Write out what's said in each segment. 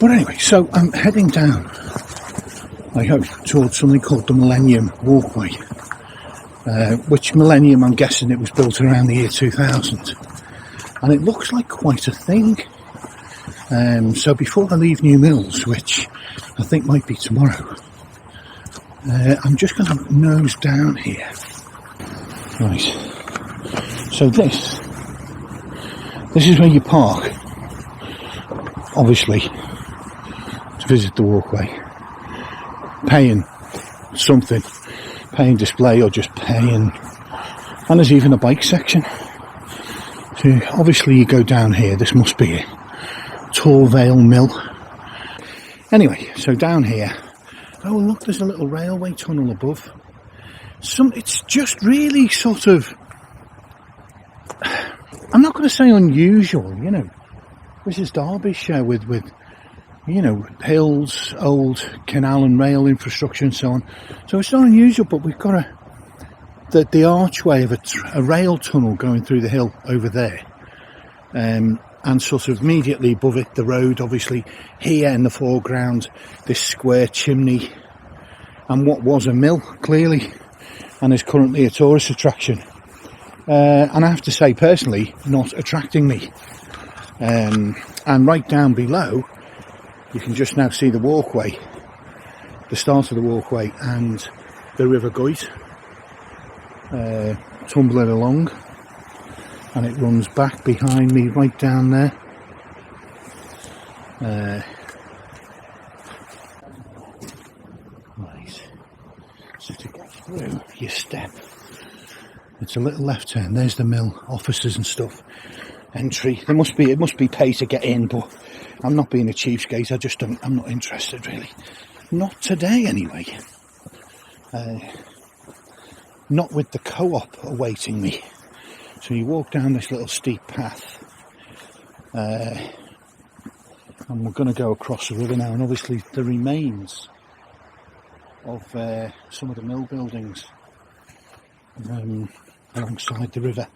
But anyway, so I'm heading down, I hope, towards something called the Millennium Walkway. Which Millennium, I'm guessing it was built around the year 2000. And it looks like quite a thing. So before I leave New Mills, which I think might be tomorrow, I'm just going to nose down here. Right. So this is where you park, obviously, to visit the walkway. Paying something, paying display or just paying. And there's even a bike section. So obviously you go down here, this must be it. Torvale Mill. Anyway, so down here, oh look, there's a little railway tunnel above. It's just really sort of, I'm not going to say unusual, you know. This is Derbyshire with you know, hills, old canal and rail infrastructure and so on. So it's not unusual, but we've got the archway of a rail tunnel going through the hill over there. And sort of immediately above it, the road, obviously, here in the foreground, this square chimney, and what was a mill, clearly, and is currently a tourist attraction. And I have to say, personally, not attracting me. And right down below, you can just now see the walkway, the start of the walkway, and the River Goyt tumbling along. And it runs back behind me right down there. Right. So to get through, you step. It's a little left turn. There's the mill, offices and stuff. Entry. It must be pay to get in, but I'm not being a cheapskate. I'm not interested really. Not today anyway. Not with the co-op awaiting me. So you walk down this little steep path, and we're going to go across the river now, and obviously the remains of some of the mill buildings alongside the river.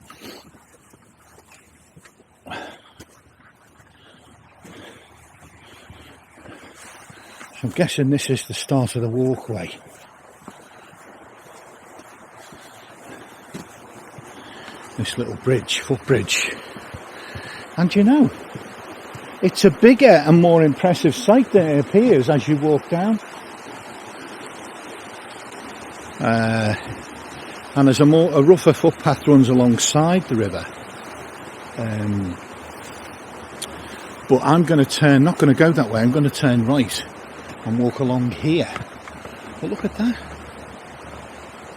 So I'm guessing this is the start of the walkway. This little bridge, footbridge. And you know, it's a bigger and more impressive sight than it appears as you walk down. And there's a rougher footpath runs alongside the river. But I'm going to turn, not going to go that way, I'm going to turn right and walk along here. But look at that.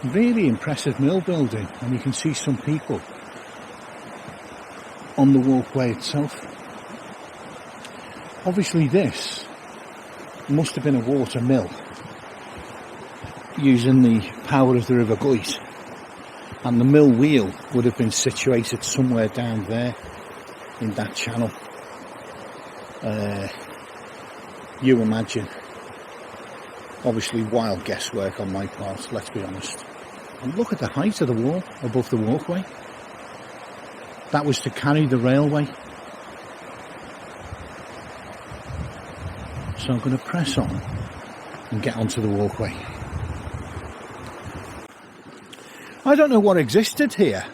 Really impressive mill building, and you can see some people on the walkway itself. Obviously this must have been a water mill using the power of the River Goyt, and the mill wheel would have been situated somewhere down there in that channel. You imagine. Obviously wild guesswork on my part, let's be honest. And look at the height of the wall above the walkway. That was to carry the railway. So I'm going to press on and get onto the walkway. I don't know what existed here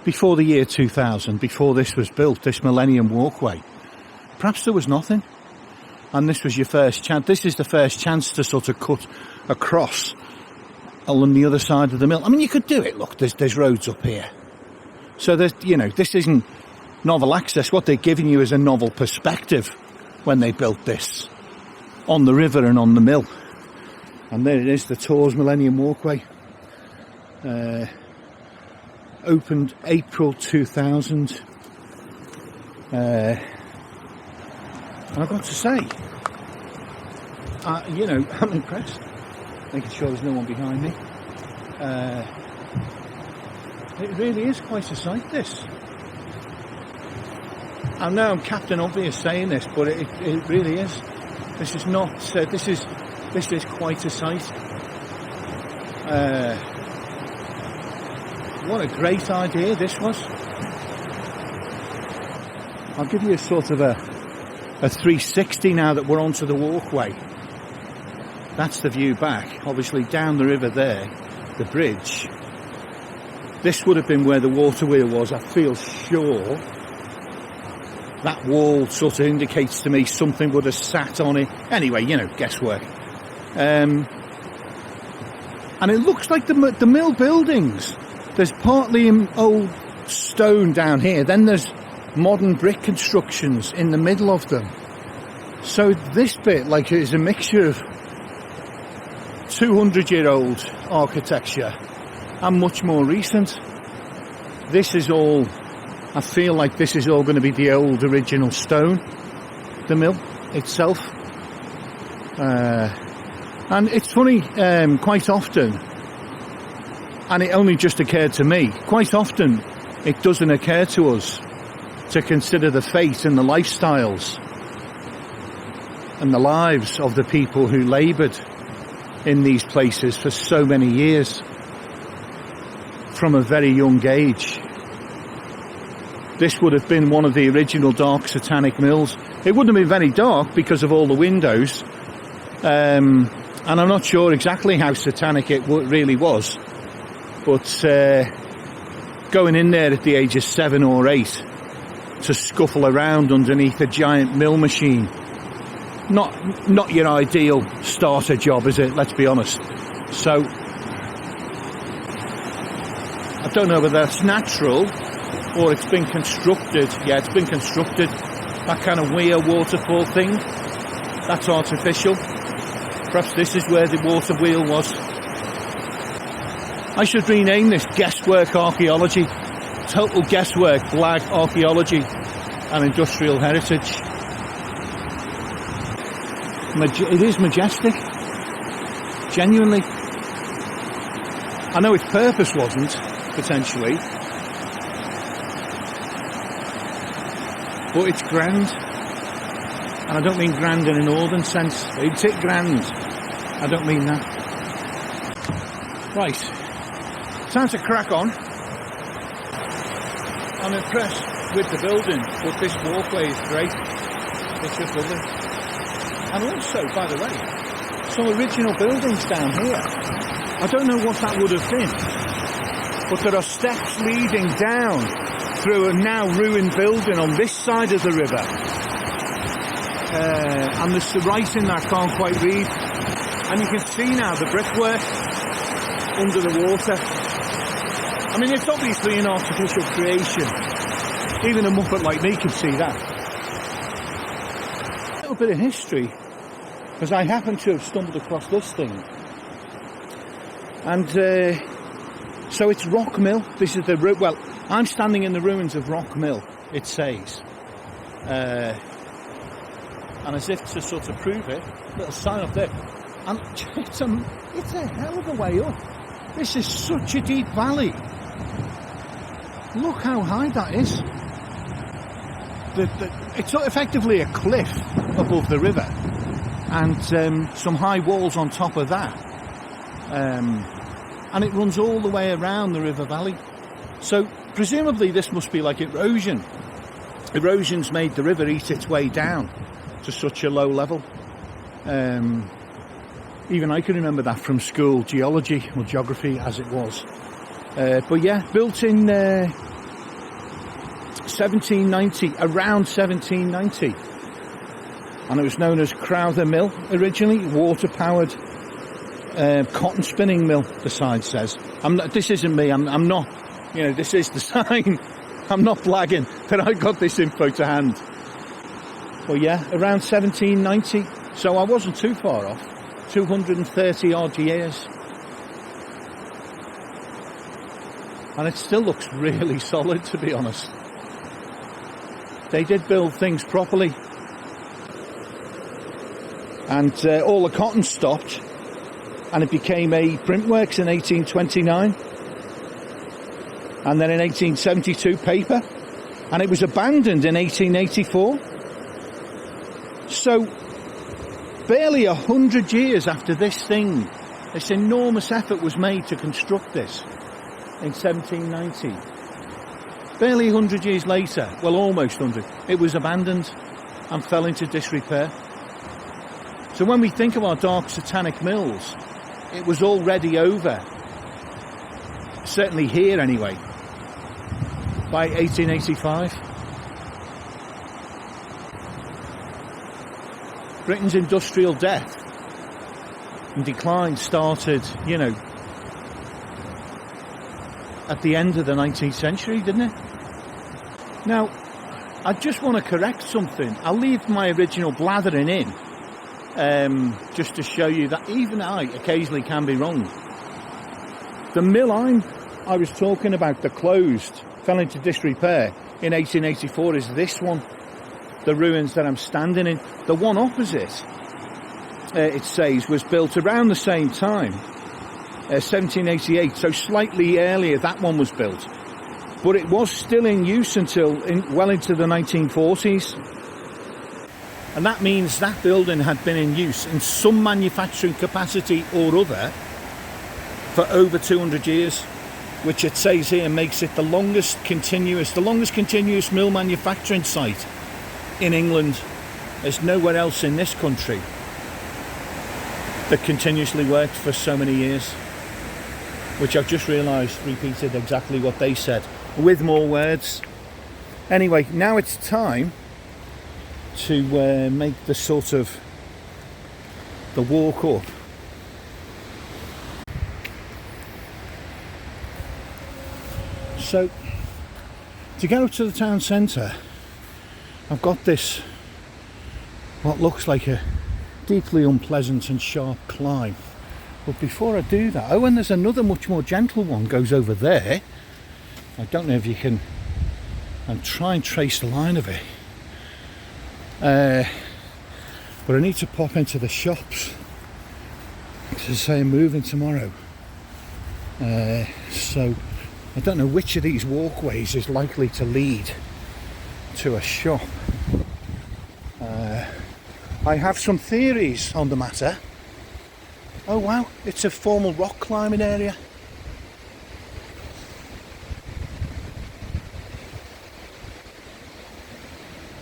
before the year 2000, before this was built, this Millennium Walkway. Perhaps there was nothing. And this was your first chance. This is the first chance to sort of cut across along the other side of the mill. I mean, you could do it. Look, there's roads up here. So there's, you know, this isn't novel access. What they're giving you is a novel perspective when they built this on the river and on the mill. And there it is, the Tours Millennium Walkway. Opened April 2000. And I've got to say, you know, I'm impressed. Making sure there's no one behind me. It really is quite a sight, this. I know I'm Captain Obvious saying this, but it really is. This is not. This is quite a sight. What a great idea this was. I'll give you a sort of a a 360 now that we're onto the walkway. That's the view back. Obviously down the river there, the bridge. This would have been where the water wheel was, I feel sure. That wall sort of indicates to me something would have sat on it. Anyway, you know, guesswork. And it looks like the mill buildings. There's partly old stone down here. Then there's modern brick constructions in the middle of them. So this bit, like, is a mixture of 200-year-old architecture and much more recent. This is all, I feel like this is all going to be the old original stone, the mill itself. And it's funny, quite often, and it only just occurred to me, quite often it doesn't occur to us to consider the fate and the lifestyles and the lives of the people who laboured in these places for so many years from a very young age. This would have been one of the original dark satanic mills. It wouldn't have been very dark because of all the windows, and I'm not sure exactly how satanic it really was, but going in there at the age of 7 or 8 to scuffle around underneath a giant mill machine, not your ideal starter job, is it? Let's be honest. So I don't know whether that's natural or it's been constructed. Yeah, it's been constructed. That kind of weir waterfall thing, that's artificial. Perhaps this is where the water wheel was. I should rename this guesswork archaeology. Total guesswork, blag archaeology and industrial heritage. It is majestic. Genuinely. I know its purpose wasn't, potentially. But it's grand. And I don't mean grand in a northern sense. It's grand. I don't mean that. Right. Time to crack on. I'm impressed with the building, but this walkway is great. It's just lovely. And also, by the way, some original buildings down here. I don't know what that would have been, but there are steps leading down through a now ruined building on this side of the river. And there's the writing that I can't quite read. And you can see now the brickwork under the water. I mean, it's obviously an artificial creation. Even a muppet like me can see that. A little bit of history, because I happen to have stumbled across this thing. And so it's Rock Mill. This is the, well, I'm standing in the ruins of Rock Mill, it says. And as if to sort of prove it, little sign up there. And it's a hell of a way up. This is such a deep valley. Look how high that is. It's effectively a cliff above the river. And some high walls on top of that. And it runs all the way around the river valley. So presumably this must be like erosion. Erosion's made the river eat its way down to such a low level. Even I can remember that from school, geology or geography as it was. But yeah, built in 1790, around 1790. And it was known as Crowther Mill originally, water-powered cotton spinning mill, the sign says. This isn't me, I'm not, you know, this is the sign. I'm not blagging that I got this info to hand. Well, yeah, around 1790. So I wasn't too far off. 230 odd years. And it still looks really solid, to be honest. They did build things properly. And all the cotton stopped. And it became a printworks in 1829. And then in 1872, paper. And it was abandoned in 1884. So, barely 100 years after this thing, this enormous effort was made to construct this in 1790. Barely 100 years later, well, almost 100, it was abandoned. and fell into disrepair. So when we think of our dark satanic mills, it was already over, certainly here anyway, by 1885. Britain's industrial death and decline started, you know, at the end of the 19th century, didn't it? Now, I just want to correct something. I'll leave my original blathering in, just to show you that even I occasionally can be wrong. The mill I was talking about, that closed, fell into disrepair in 1884, is this one. The ruins that I'm standing in. The one opposite, it says, was built around the same time, 1788, so slightly earlier that one was built. But it was still in use until well into the 1940s. And that means that building had been in use in some manufacturing capacity or other for over 200 years, which it says here makes it the longest continuous mill manufacturing site in England. There's nowhere else in this country that continuously worked for so many years, which I've just realised repeated exactly what they said with more words. Anyway, now it's time to make the sort of the walk up. So to get up to the town centre, I've got this, what looks like a deeply unpleasant and sharp climb. But before I do that, oh, and there's another much more gentle one goes over there. I don't know if you can, and try and trace the line of it. But I need to pop into the shops to say I'm moving tomorrow. So I don't know which of these walkways is likely to lead to a shop. I have some theories on the matter. Oh wow, it's a formal rock climbing area.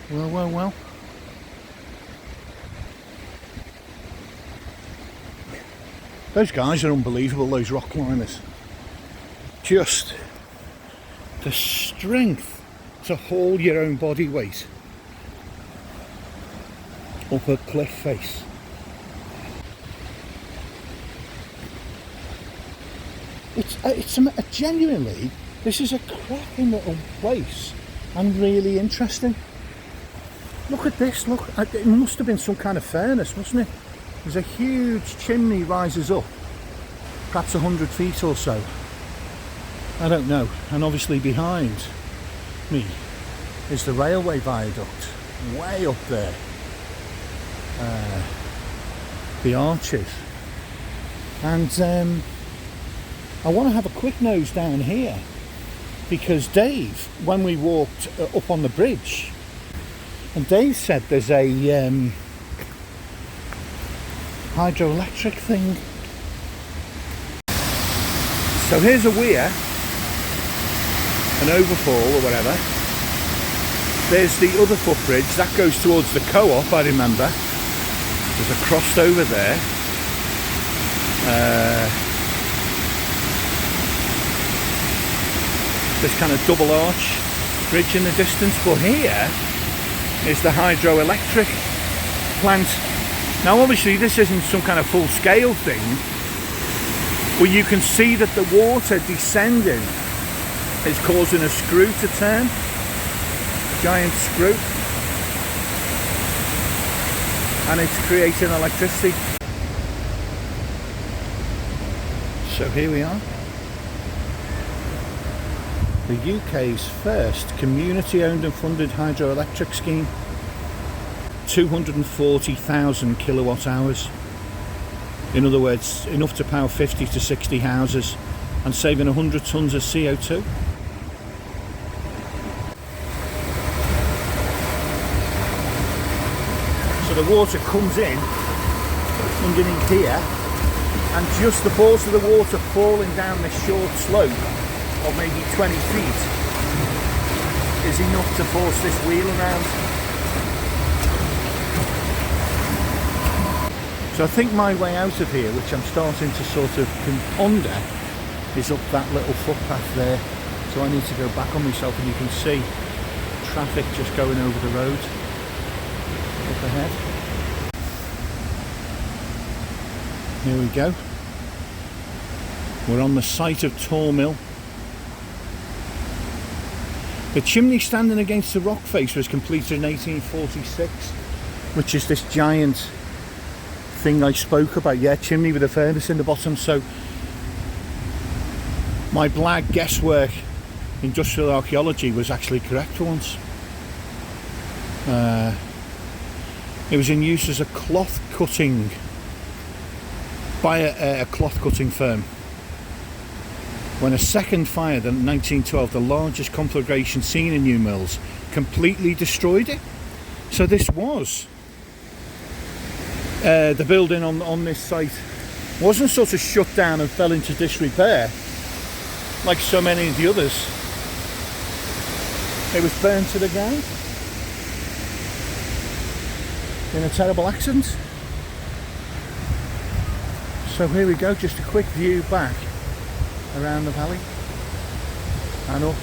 Well. Those guys are unbelievable, those rock climbers. Just the strength to haul your own body weight up a cliff face. It's genuinely, this is a cracking little place and really interesting. Look at this, look, it must have been some kind of furnace, mustn't it? There's a huge chimney rises up, perhaps 100 feet or so. I don't know. And obviously behind me is the railway viaduct, way up there. The arches. And I want to have a quick nose down here, because Dave, when we walked up on the bridge, and Dave said there's a hydroelectric thing. So here's a weir, an overfall or whatever. There's the other footbridge that goes towards the co-op, I remember. There's a crossed over there. This kind of double arch bridge in the distance, but here is the hydroelectric plant. Now obviously this isn't some kind of full scale thing, but you can see that the water descending is causing a screw to turn, giant screw, and it's creating electricity. So here we are. The UK's first community-owned and funded hydroelectric scheme. 240,000 kilowatt hours. In other words, enough to power 50 to 60 houses and saving 100 tonnes of CO2. So the water comes in underneath here, and just the force of the water falling down this short slope of maybe 20 feet is enough to force this wheel around. So I think my way out of here, which I'm starting to sort of ponder, is up that little footpath there. So I need to go back on myself, and you can see traffic just going over the road up ahead. Here we go. We're on the site of Tor Mill. The chimney standing against the rock face was completed in 1846, which is this giant thing I spoke about. Yeah, chimney with a furnace in the bottom. So my blag guesswork, industrial archaeology, was actually correct for once. It was in use as a cloth cutting by a cloth cutting firm. When a second fire in 1912, the largest conflagration seen in New Mills, completely destroyed it. So this was the building on this site wasn't sort of shut down and fell into disrepair like so many of the others. It was burned to the ground in a terrible accident. So here we go, just a quick view back around the valley and up.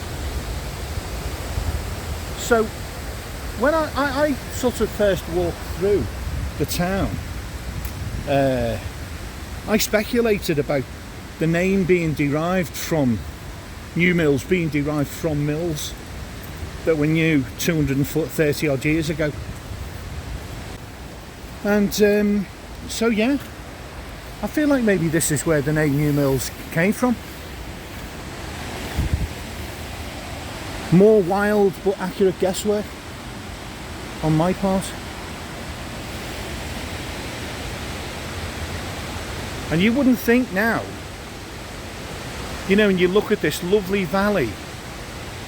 So when I sort of first walked through the town, I speculated about the name being derived from New Mills, being derived from mills that were new 230 odd years ago. And so yeah, I feel like maybe this is where the name New Mills came from. More wild but accurate guesswork on my part. And you wouldn't think now, you know, and you look at this lovely valley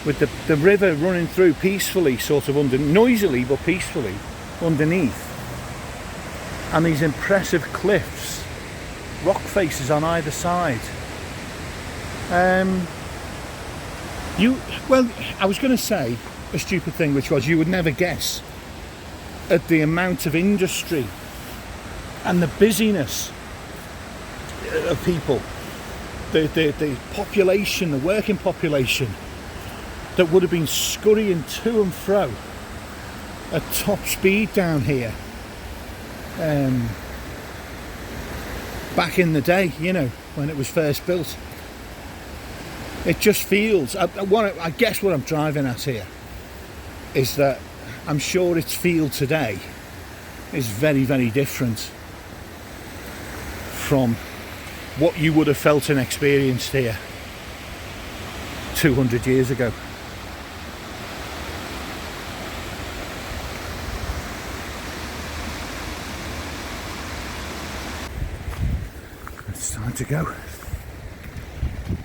with the river running through peacefully, sort of noisily but peacefully underneath, and these impressive cliffs, rock faces on either side. Well, I was going to say a stupid thing, which was you would never guess at the amount of industry and the busyness of people, the population, the working population that would have been scurrying to and fro at top speed down here back in the day, you know, when it was first built. It just feels, I guess what I'm driving at here is that I'm sure its feel today is very, very different from what you would have felt and experienced here 200 years ago. It's time to go.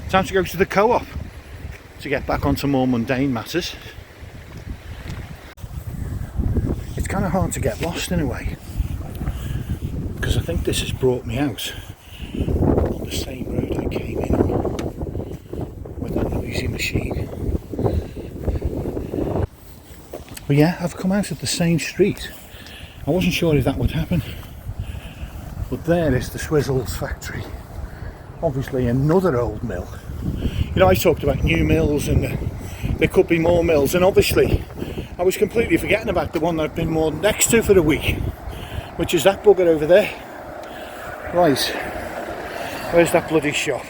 Time to go to the co-op to get back onto more mundane matters. It's kind of hard to get lost in a way, because I think this has brought me out on the same road I came in on with that noisy machine. But yeah, I've come out of the same street. I wasn't sure if that would happen, but there is the Swizzles factory. Obviously another old mill. You know, I talked about new mills and there could be more mills, and obviously I was completely forgetting about the one that I've been more next to for a week, which is that bugger over there. Right, where's that bloody shop?